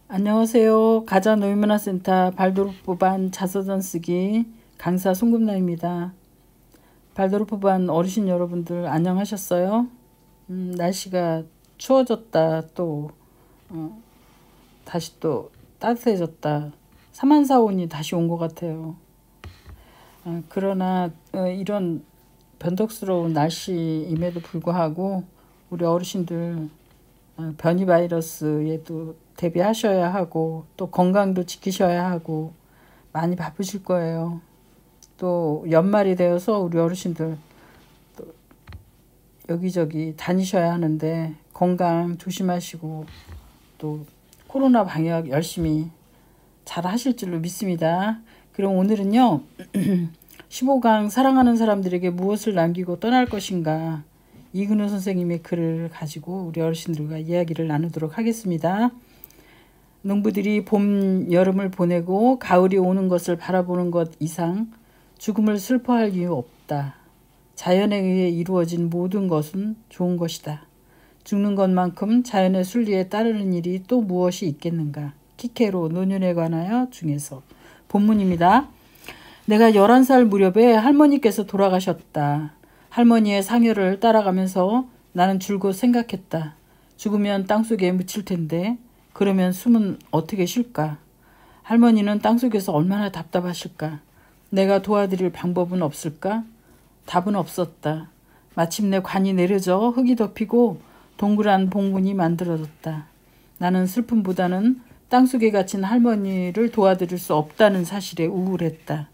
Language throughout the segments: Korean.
안녕하세요. 가자노인문화센터 발도르프반 자서전 쓰기 강사 송금나입니다. 발도르프반 어르신 여러분들 안녕하셨어요? 날씨가 추워졌다 다시 또 따뜻해졌다. 사만사온이 다시 온 것 같아요. 그러나 이런 변덕스러운 날씨임에도 불구하고 우리 어르신들 변이 바이러스에도 대비하셔야 하고 또 건강도 지키셔야 하고 많이 바쁘실 거예요. 또 연말이 되어서 우리 어르신들 또 여기저기 다니셔야 하는데 건강 조심하시고 또 코로나 방역 열심히 잘 하실 줄로 믿습니다. 그럼 오늘은요 15강 사랑하는 사람들에게 무엇을 남기고 떠날 것인가, 이근우 선생님의 글을 가지고 우리 어르신들과 이야기를 나누도록 하겠습니다. 농부들이 봄, 여름을 보내고 가을이 오는 것을 바라보는 것 이상 죽음을 슬퍼할 이유 없다. 자연에 의해 이루어진 모든 것은 좋은 것이다. 죽는 것만큼 자연의 순리에 따르는 일이 또 무엇이 있겠는가. 키케로 노년에 관하여 중에서 본문입니다. 내가 11살 무렵에 할머니께서 돌아가셨다. 할머니의 상여를 따라가면서 나는 줄곧 생각했다. 죽으면 땅속에 묻힐 텐데 그러면 숨은 어떻게 쉴까? 할머니는 땅속에서 얼마나 답답하실까? 내가 도와드릴 방법은 없을까? 답은 없었다. 마침내 관이 내려져 흙이 덮이고 동그란 봉분이 만들어졌다. 나는 슬픔보다는 땅속에 갇힌 할머니를 도와드릴 수 없다는 사실에 우울했다.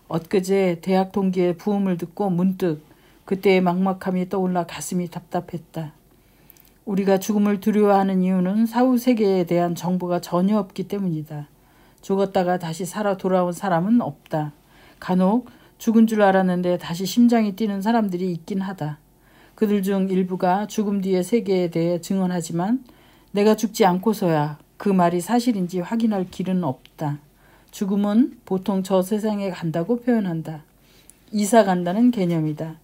엊그제 대학 동기의 부음을 듣고 문득 그때의 막막함이 떠올라 가슴이 답답했다. 우리가 죽음을 두려워하는 이유는 사후 세계에 대한 정보가 전혀 없기 때문이다. 죽었다가 다시 살아 돌아온 사람은 없다. 간혹 죽은 줄 알았는데 다시 심장이 뛰는 사람들이 있긴 하다. 그들 중 일부가 죽음 뒤의 세계에 대해 증언하지만 내가 죽지 않고서야 그 말이 사실인지 확인할 길은 없다. 죽음은 보통 저 세상에 간다고 표현한다. 이사 간다는 개념이다.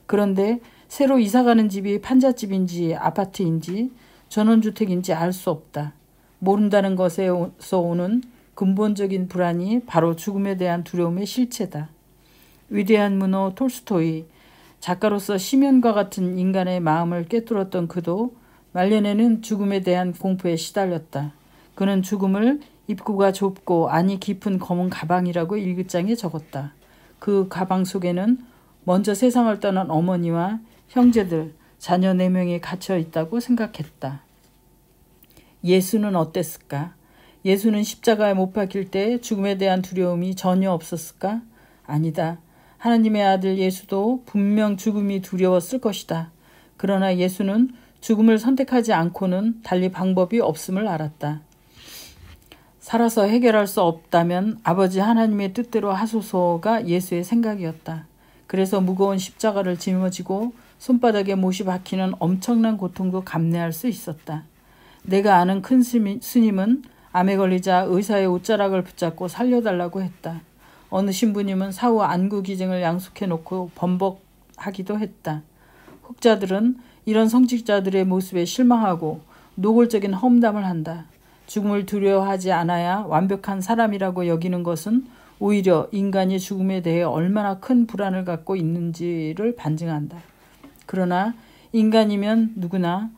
그런데 새로 이사가는 집이 판잣집인지 아파트인지 전원주택인지 알 수 없다. 모른다는 것에서 오는 근본적인 불안이 바로 죽음에 대한 두려움의 실체다. 위대한 문호 톨스토이, 작가로서 심연과 같은 인간의 마음을 꿰뚫었던 그도 말년에는 죽음에 대한 공포에 시달렸다. 그는 죽음을 입구가 좁고 안이 깊은 검은 가방이라고 일기장에 적었다. 그 가방 속에는 먼저 세상을 떠난 어머니와 형제들, 자녀 4명이 갇혀 있다고 생각했다. 예수는 어땠을까? 예수는 십자가에 못 박힐 때 죽음에 대한 두려움이 전혀 없었을까? 아니다. 하나님의 아들 예수도 분명 죽음이 두려웠을 것이다. 그러나 예수는 죽음을 선택하지 않고는 달리 방법이 없음을 알았다. 살아서 해결할 수 없다면 아버지 하나님의 뜻대로 하소서가 예수의 생각이었다. 그래서 무거운 십자가를 짊어지고 손바닥에 못이 박히는 엄청난 고통도 감내할 수 있었다. 내가 아는 큰 스님은 암에 걸리자 의사의 옷자락을 붙잡고 살려달라고 했다. 어느 신부님은 사후 안구 기증을 양속해놓고 번복하기도 했다. 혹자들은 이런 성직자들의 모습에 실망하고 노골적인 험담을 한다. 죽음을 두려워하지 않아야 완벽한 사람이라고 여기는 것은 오히려 인간이 죽음에 대해 얼마나 큰 불안을 갖고 있는지를 반증한다. 그러나 인간이면 누구나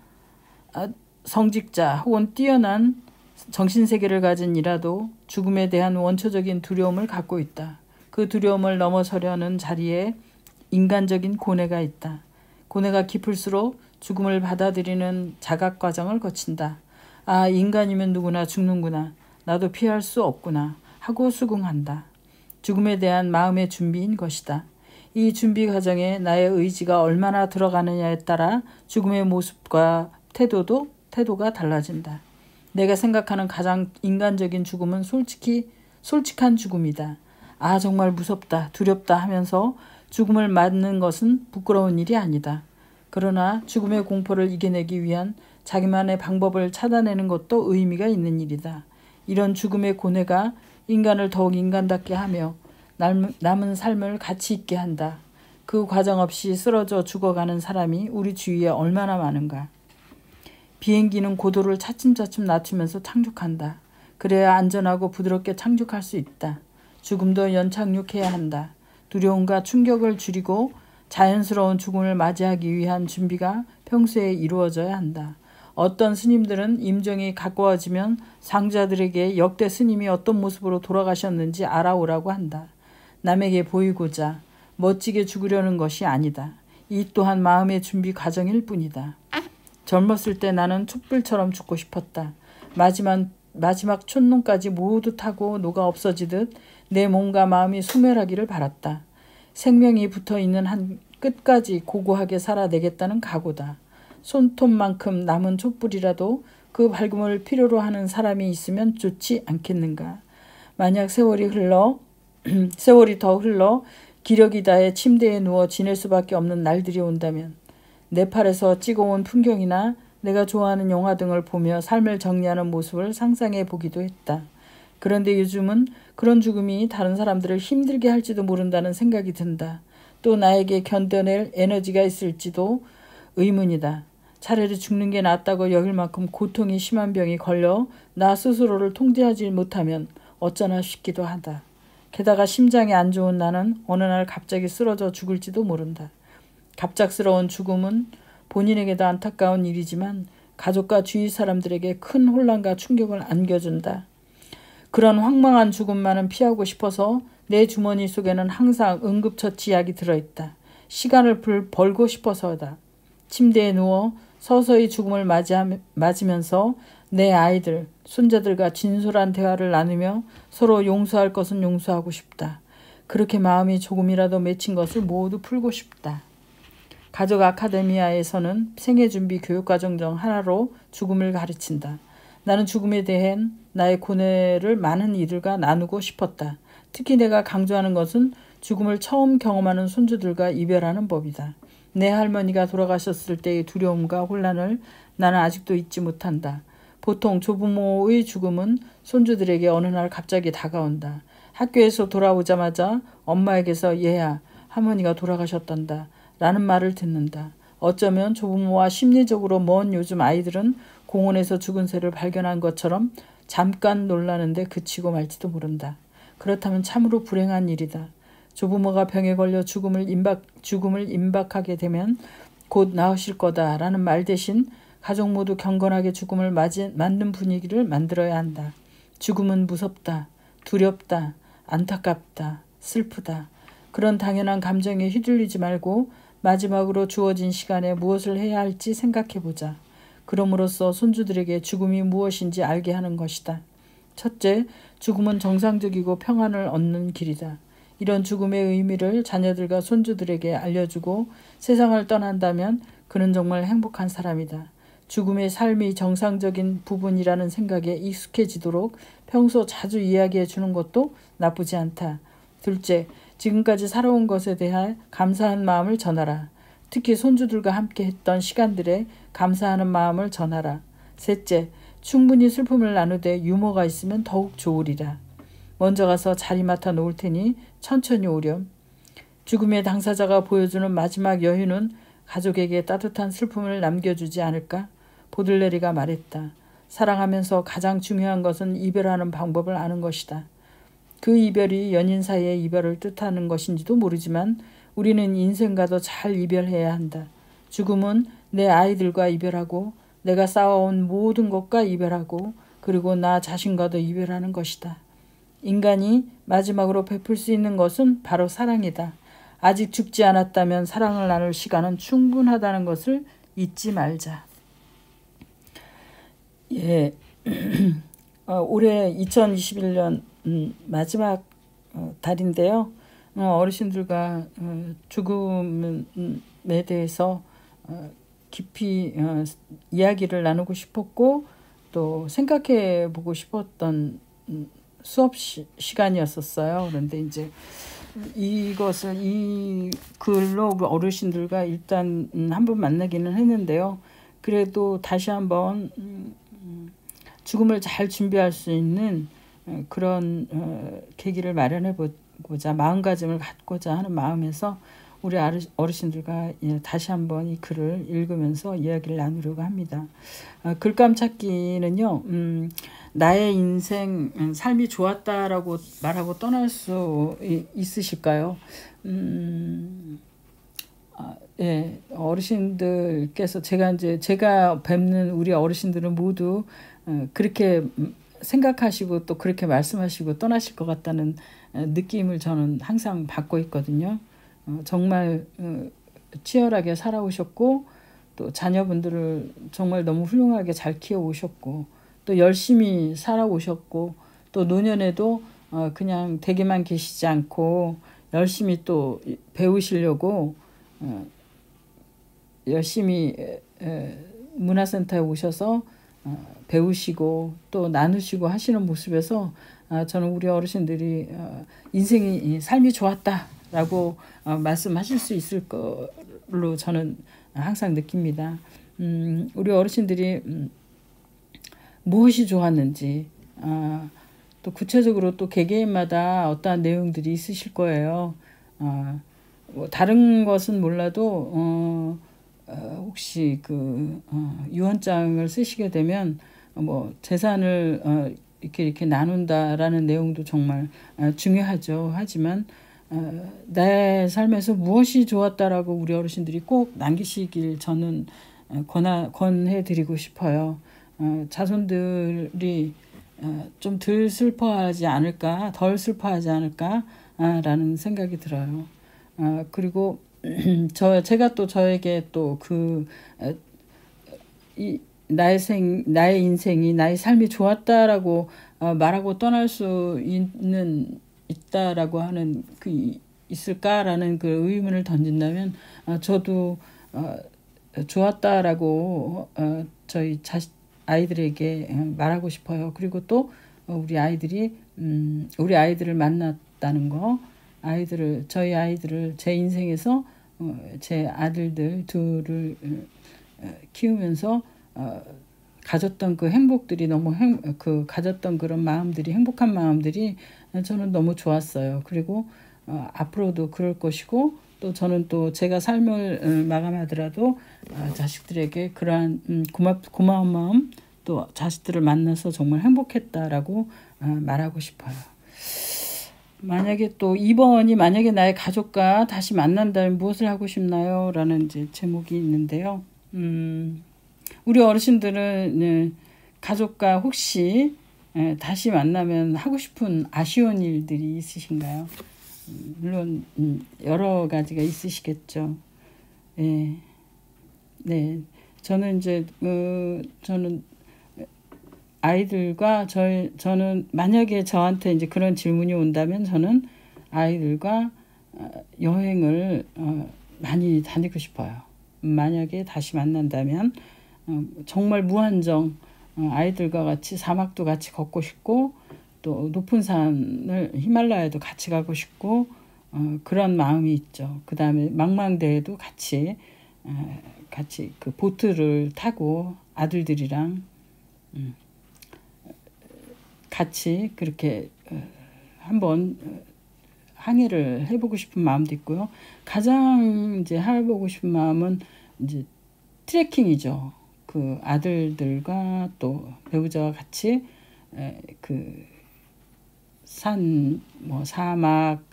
성직자 혹은 뛰어난 정신세계를 가진 이라도 죽음에 대한 원초적인 두려움을 갖고 있다. 그 두려움을 넘어서려는 자리에 인간적인 고뇌가 있다. 고뇌가 깊을수록 죽음을 받아들이는 자각 과정을 거친다. 아, 인간이면 누구나 죽는구나. 나도 피할 수 없구나 하고 수긍한다. 죽음에 대한 마음의 준비인 것이다. 이 준비 과정에 나의 의지가 얼마나 들어가느냐에 따라 죽음의 모습과 태도가 달라진다. 내가 생각하는 가장 인간적인 죽음은 솔직한 죽음이다. 아, 정말 무섭다, 두렵다 하면서 죽음을 맞는 것은 부끄러운 일이 아니다. 그러나 죽음의 공포를 이겨내기 위한 자기만의 방법을 찾아내는 것도 의미가 있는 일이다. 이런 죽음의 고뇌가 인간을 더욱 인간답게 하며 남은 삶을 가치 있게 한다. 그 과정 없이 쓰러져 죽어가는 사람이 우리 주위에 얼마나 많은가. 비행기는 고도를 차츰차츰 낮추면서 착륙한다. 그래야 안전하고 부드럽게 착륙할 수 있다. 죽음도 연착륙해야 한다. 두려움과 충격을 줄이고 자연스러운 죽음을 맞이하기 위한 준비가 평소에 이루어져야 한다. 어떤 스님들은 임종이 가까워지면 상자들에게 역대 스님이 어떤 모습으로 돌아가셨는지 알아오라고 한다. 남에게 보이고자 멋지게 죽으려는 것이 아니다. 이 또한 마음의 준비 과정일 뿐이다. 젊었을 때 나는 촛불처럼 죽고 싶었다. 마지막 촛농까지 모두 타고 녹아 없어지듯 내 몸과 마음이 소멸하기를 바랐다. 생명이 붙어있는 한 끝까지 고고하게 살아내겠다는 각오다. 손톱만큼 남은 촛불이라도 그 밝음을 필요로 하는 사람이 있으면 좋지 않겠는가. 만약 세월이 더 흘러 기력이 다해 침대에 누워 지낼 수밖에 없는 날들이 온다면 네팔에서 찍어온 풍경이나 내가 좋아하는 영화 등을 보며 삶을 정리하는 모습을 상상해 보기도 했다. 그런데 요즘은 그런 죽음이 다른 사람들을 힘들게 할지도 모른다는 생각이 든다. 또 나에게 견뎌낼 에너지가 있을지도 의문이다. 차라리 죽는 게 낫다고 여길 만큼 고통이 심한 병이 걸려 나 스스로를 통제하지 못하면 어쩌나 싶기도 하다. 게다가 심장이 안 좋은 나는 어느 날 갑자기 쓰러져 죽을지도 모른다. 갑작스러운 죽음은 본인에게도 안타까운 일이지만 가족과 주위 사람들에게 큰 혼란과 충격을 안겨준다. 그런 황망한 죽음만은 피하고 싶어서 내 주머니 속에는 항상 응급처치 약이 들어있다. 시간을 벌고 싶어서다. 침대에 누워 서서히 죽음을 맞으면서 내 아이들, 손자들과 진솔한 대화를 나누며 서로 용서할 것은 용서하고 싶다. 그렇게 마음이 조금이라도 맺힌 것을 모두 풀고 싶다. 가족 아카데미아에서는 생애준비 교육과정 중 하나로 죽음을 가르친다. 나는 죽음에 대한 나의 고뇌를 많은 이들과 나누고 싶었다. 특히 내가 강조하는 것은 죽음을 처음 경험하는 손주들과 이별하는 법이다. 내 할머니가 돌아가셨을 때의 두려움과 혼란을 나는 아직도 잊지 못한다. 보통 조부모의 죽음은 손주들에게 어느 날 갑자기 다가온다. 학교에서 돌아오자마자 엄마에게서 얘야, 할머니가 돌아가셨단다 라는 말을 듣는다. 어쩌면 조부모와 심리적으로 먼 요즘 아이들은 공원에서 죽은 새를 발견한 것처럼 잠깐 놀라는데 그치고 말지도 모른다. 그렇다면 참으로 불행한 일이다. 조부모가 병에 걸려 죽음을 임박하게 되면 곧 나으실 거다라는 말 대신 가족 모두 경건하게 죽음을 맞는 분위기를 만들어야 한다. 죽음은 무섭다, 두렵다, 안타깝다, 슬프다. 그런 당연한 감정에 휘둘리지 말고 마지막으로 주어진 시간에 무엇을 해야 할지 생각해보자. 그럼으로써 손주들에게 죽음이 무엇인지 알게 하는 것이다. 첫째, 죽음은 정상적이고 평안을 얻는 길이다. 이런 죽음의 의미를 자녀들과 손주들에게 알려주고 세상을 떠난다면 그는 정말 행복한 사람이다. 죽음의 삶이 정상적인 부분이라는 생각에 익숙해지도록 평소 자주 이야기해 주는 것도 나쁘지 않다. 둘째, 지금까지 살아온 것에 대해 감사한 마음을 전하라. 특히 손주들과 함께 했던 시간들에 감사하는 마음을 전하라. 셋째, 충분히 슬픔을 나누되 유머가 있으면 더욱 좋으리라. 먼저 가서 자리 맡아 놓을 테니 천천히 오렴. 죽음의 당사자가 보여주는 마지막 여유는 가족에게 따뜻한 슬픔을 남겨주지 않을까? 보들레리가 말했다. 사랑하면서 가장 중요한 것은 이별하는 방법을 아는 것이다. 그 이별이 연인 사이의 이별을 뜻하는 것인지도 모르지만 우리는 인생과도 잘 이별해야 한다. 죽음은 내 아이들과 이별하고 내가 쌓아온 모든 것과 이별하고 그리고 나 자신과도 이별하는 것이다. 인간이 마지막으로 베풀 수 있는 것은 바로 사랑이다. 아직 죽지 않았다면 사랑을 나눌 시간은 충분하다는 것을 잊지 말자. 예, 올해 2021년 마지막 달인데요. 어르신들과 죽음에 대해서 깊이 이야기를 나누고 싶었고 또 생각해 보고 싶었던 수업 시간이었었어요. 그런데 이제 이것을 이 글로 어르신들과 일단 한번 만나기는 했는데요. 그래도 다시 한번 죽음을 잘 준비할 수 있는 그런 계기를 마련해 보고자 마음가짐을 갖고자 하는 마음에서 우리 어르신들과 다시 한번 이 글을 읽으면서 이야기를 나누려고 합니다. 글감찾기는요, 나의 인생, 삶이 좋았다라고 말하고 떠날 수 있으실까요? 예, 어르신들께서 제가 뵙는 우리 어르신들은 모두 그렇게 생각하시고 또 그렇게 말씀하시고 떠나실 것 같다는 느낌을 저는 항상 받고 있거든요. 정말 치열하게 살아오셨고 또 자녀분들을 정말 너무 훌륭하게 잘 키워오셨고 또 열심히 살아오셨고 또 노년에도 그냥 댁에만 계시지 않고 열심히 또 배우시려고 열심히 문화센터에 오셔서 배우시고 또 나누시고 하시는 모습에서 저는 우리 어르신들이 삶이 좋았다라고 말씀하실 수 있을 걸로 저는 항상 느낍니다. 우리 어르신들이 무엇이 좋았는지 또 구체적으로 또 개개인마다 어떠한 내용들이 있으실 거예요. 뭐 다른 것은 몰라도 혹시 유언장을 쓰시게 되면 뭐 재산을 이렇게 나눈다라는 내용도 정말 중요하죠. 하지만 내 삶에서 무엇이 좋았다라고 우리 어르신들이 꼭 남기시길 저는 권해드리고 싶어요. 자손들이 좀 덜 슬퍼하지 않을까 라는 생각이 들어요. 그리고 제가 또 저에게 또 나의 인생이 나의 삶이 좋았다라고 말하고 떠날 수 있다라고 하는 있을까라는 그 의문을 던진다면 저도 좋았다라고 저희 아이들에게 말하고 싶어요. 그리고 또 우리 아이들을 만났다는 거, 저희 아이들을 제 인생에서 제 아들들 둘을 키우면서 가졌던 그 행복들이 가졌던 그런 마음들이 행복한 마음들이 저는 너무 좋았어요. 그리고 앞으로도 그럴 것이고 또 저는 또 제가 삶을 마감하더라도 자식들에게 그러한 고마운 마음 또 자식들을 만나서 정말 행복했다라고 말하고 싶어요. 만약에 또 2번이 만약에 나의 가족과 다시 만난다면 무엇을 하고 싶나요? 라는 이제 제목이 있는데요. 우리 어르신들은 가족과 혹시 다시 만나면 하고 싶은 아쉬운 일들이 있으신가요? 물론 여러 가지가 있으시겠죠. 네, 네. 저는 아이들과 저는 만약에 저한테 이제 그런 질문이 온다면 저는 아이들과 여행을 많이 다니고 싶어요. 만약에 다시 만난다면 정말 무한정 아이들과 같이 사막도 같이 걷고 싶고 또 높은 산을 히말라야도 같이 가고 싶고 그런 마음이 있죠. 그 다음에 망망대해도 같이 그 보트를 타고 아들들이랑 같이 그렇게 한번 항해를 해보고 싶은 마음도 있고요. 가장 이제 해보고 싶은 마음은 이제 트레킹이죠. 그 아들들과 또 배우자와 같이 산, 사막,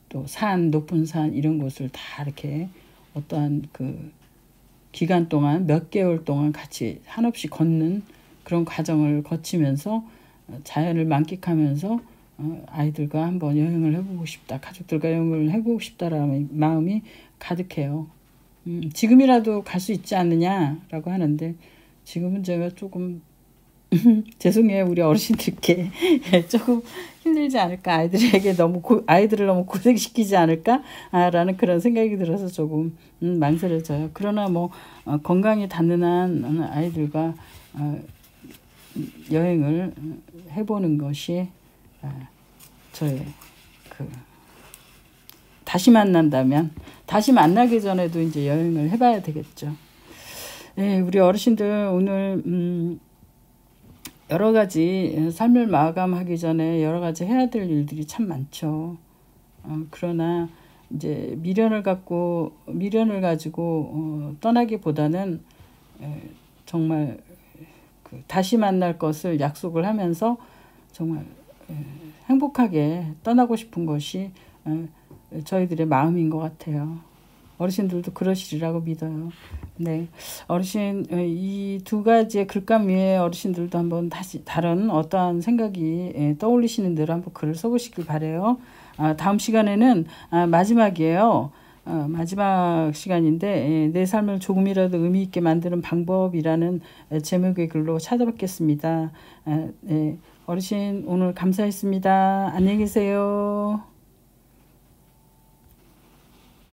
또 높은 산 이런 곳을 다 이렇게 어떠한 기간 동안 몇 개월 동안 같이 한없이 걷는 그런 과정을 거치면서 자연을 만끽하면서 아이들과 한번 여행을 해보고 싶다. 가족들과 여행을 해보고 싶다라는 마음이 가득해요. 지금이라도 갈 수 있지 않느냐라고 하는데 지금은 제가 조금 죄송해요. 우리 어르신들께 조금 힘들지 않을까. 아이들을 너무 고생시키지 않을까? 라는 그런 생각이 들어서 조금 망설여져요. 그러나 건강이 닿는 아이들과 여행을 해보는 것이 저의 다시 만나기 전에도 이제 여행을 해봐야 되겠죠. 네, 우리 어르신들 오늘 여러 가지 삶을 마감하기 전에 여러 가지 해야 될 일들이 참 많죠. 그러나 이제 미련을 가지고 떠나기보다는 정말 다시 만날 것을 약속을 하면서 정말 행복하게 떠나고 싶은 것이 저희들의 마음인 것 같아요. 어르신들도 그러시리라고 믿어요. 네, 어르신 이 두 가지의 글감 위에 어르신들도 한번 다시 다른 어떠한 생각이 떠올리시는 대로 한번 글을 써보시길 바래요. 다음 시간에는 마지막이에요. 마지막 시간인데 내 삶을 조금이라도 의미 있게 만드는 방법이라는 제목의 글로 찾아뵙겠습니다. 네, 어르신 오늘 감사했습니다. 안녕히 계세요.